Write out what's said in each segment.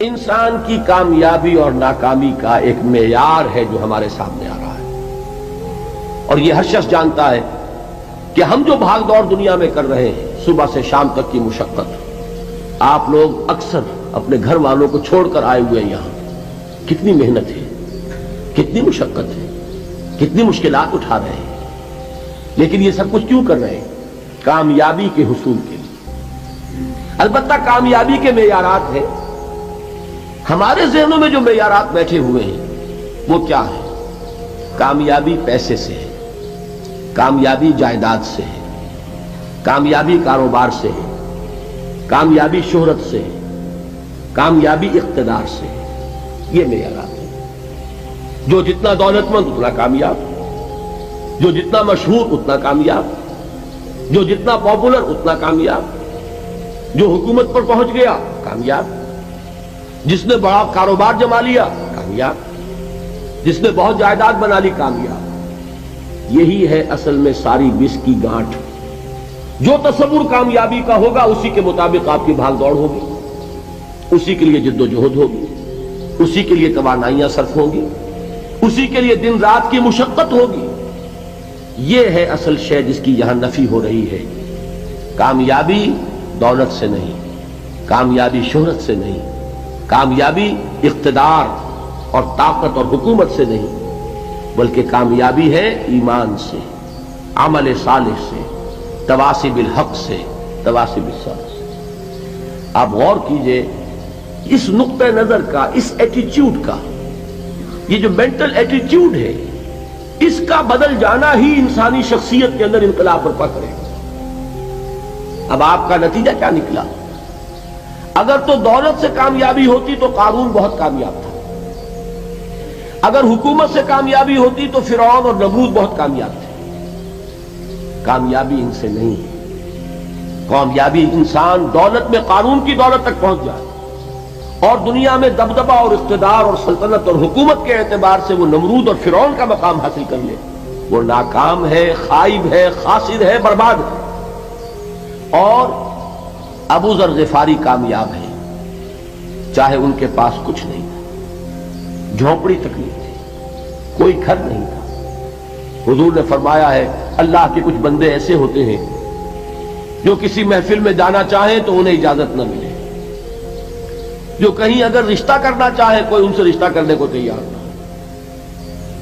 انسان کی کامیابی اور ناکامی کا ایک معیار ہے جو ہمارے سامنے آ رہا ہے، اور یہ ہر شخص جانتا ہے کہ ہم جو بھاگ دوڑ دنیا میں کر رہے ہیں، صبح سے شام تک کی مشقت، آپ لوگ اکثر اپنے گھر والوں کو چھوڑ کر آئے ہوئے ہیں یہاں، کتنی محنت ہے، کتنی مشقت ہے، کتنی مشکلات اٹھا رہے ہیں، لیکن یہ سب کچھ کیوں کر رہے ہیں؟ کامیابی کے حصول کے لیے۔ البتہ کامیابی کے معیارات ہیں، ہمارے ذہنوں میں جو معیارات بیٹھے ہوئے ہیں وہ کیا ہے؟ کامیابی پیسے سے ہے، کامیابی جائیداد سے ہے، کامیابی کاروبار سے ہے، کامیابی شہرت سے ہے، کامیابی اقتدار سے ہے۔ یہ معیارات ہیں۔ جو جتنا دولت مند اتنا کامیاب، جو جتنا مشہور اتنا کامیاب، جو جتنا پاپولر اتنا کامیاب، جو حکومت پر پہنچ گیا کامیاب، جس نے بڑا کاروبار جما لیا کامیاب، جس نے بہت جائیداد بنا لی کامیاب۔ یہی ہے اصل میں ساری بس کی گانٹھ۔ جو تصور کامیابی کا ہوگا اسی کے مطابق آپ کی بھاگ دوڑ ہوگی، اسی کے لیے جد و جہد ہوگی، اسی کے لیے توانائیاں صرف ہوں گی، اسی کے لیے دن رات کی مشقت ہوگی۔ یہ ہے اصل شے جس کی یہاں نفی ہو رہی ہے۔ کامیابی دولت سے نہیں، کامیابی شہرت سے نہیں، کامیابی اقتدار اور طاقت اور حکومت سے نہیں، بلکہ کامیابی ہے ایمان سے، عمل صالح سے، تواصی بالحق سے، تواصی بالصبر سے۔ آپ غور کیجئے اس نقطہ نظر کا، اس ایٹیچیوڈ کا، یہ جو مینٹل ایٹیچیوڈ ہے، اس کا بدل جانا ہی انسانی شخصیت کے اندر انقلاب برپا کرے گا۔ اب آپ کا نتیجہ کیا نکلا؟ اگر تو دولت سے کامیابی ہوتی تو قارون بہت کامیاب تھا، اگر حکومت سے کامیابی ہوتی تو فرعون اور نمرود بہت کامیاب تھے۔ کامیابی ان سے نہیں ہے۔ کامیابی انسان دولت میں قارون کی دولت تک پہنچ جائے اور دنیا میں دبدبہ اور اقتدار اور سلطنت اور حکومت کے اعتبار سے وہ نمرود اور فرعون کا مقام حاصل کر لے، وہ ناکام ہے، خائب ہے، خاسر ہے، برباد ہے۔ اور ابو ذر غفاری کامیاب ہے، چاہے ان کے پاس کچھ نہیں تھا، جھونپڑی تک نہیں تھی، کوئی گھر نہیں تھا۔ حضور نے فرمایا ہے اللہ کے کچھ بندے ایسے ہوتے ہیں جو کسی محفل میں جانا چاہیں تو انہیں اجازت نہ ملے، جو کہیں اگر رشتہ کرنا چاہے کوئی ان سے رشتہ کرنے کو تیار نہ،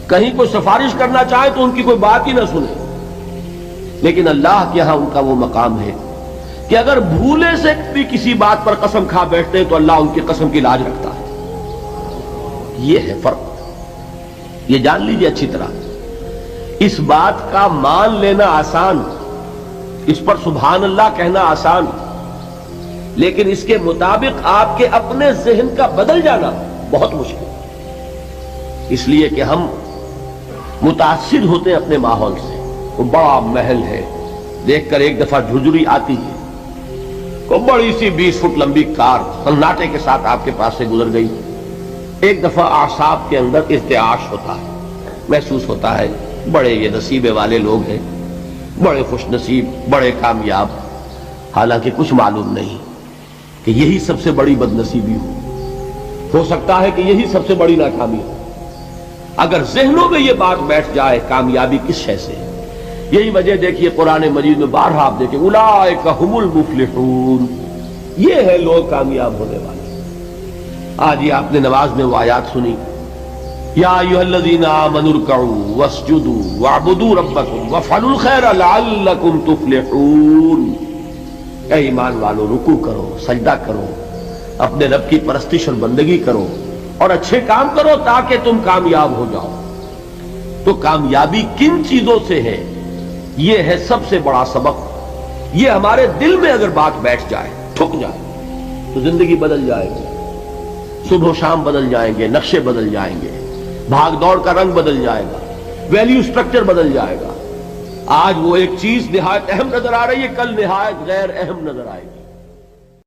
کہیں کوئی سفارش کرنا چاہے تو ان کی کوئی بات ہی نہ سنے۔ لیکن اللہ کے ہاں ان کا وہ مقام ہے کہ اگر بھولے سے بھی کسی بات پر قسم کھا بیٹھتے ہیں تو اللہ ان کی قسم کی لاج رکھتا ہے۔ یہ ہے فرق، یہ جان لیجیے اچھی طرح۔ اس بات کا مان لینا آسان، اس پر سبحان اللہ کہنا آسان، لیکن اس کے مطابق آپ کے اپنے ذہن کا بدل جانا بہت مشکل، اس لیے کہ ہم متاثر ہوتے ہیں اپنے ماحول سے۔ وہ بڑا محل ہے، دیکھ کر ایک دفعہ جھجری آتی ہے، وہ بڑی سی 20 فٹ لمبی کار سناٹے کے ساتھ آپ کے پاس سے گزر گئی، ایک دفعہ اعصاب کے اندر ارتعاش ہوتا ہے، محسوس ہوتا ہے بڑے یہ نصیبے والے لوگ ہیں، بڑے خوش نصیب، بڑے کامیاب، حالانکہ کچھ معلوم نہیں کہ یہی سب سے بڑی بد نصیبی ہو سکتا ہے کہ یہی سب سے بڑی ناکامی ہو۔ اگر ذہنوں میں یہ بات بیٹھ جائے کامیابی کس شے سے، یہی وجہ دیکھیے قرآن مجید میں بارہا آپ دیکھیں اولئک ھم المفلحون، یہ ہے لوگ کامیاب ہونے والے۔ آج یہ آپ نے نماز میں وہ آیات سنی، یا ایھا الذین آمنوا ارکعوا واسجدوا واعبدوا ربکم وافعلوا الخیر لعلکم تفلحون۔ اے ایمان والو، رکوع کرو، سجدہ کرو، اپنے رب کی پرستش اور بندگی کرو اور اچھے کام کرو تاکہ تم کامیاب ہو جاؤ۔ تو کامیابی کن چیزوں سے ہے؟ یہ ہے سب سے بڑا سبق۔ یہ ہمارے دل میں اگر بات بیٹھ جائے، ٹھک جائے، تو زندگی بدل جائے گی، صبح و شام بدل جائیں گے، نقشے بدل جائیں گے، بھاگ دوڑ کا رنگ بدل جائے گا، ویلیو سٹرکچر بدل جائے گا۔ آج وہ ایک چیز نہایت اہم نظر آ رہی ہے، کل نہایت غیر اہم نظر آئے گی۔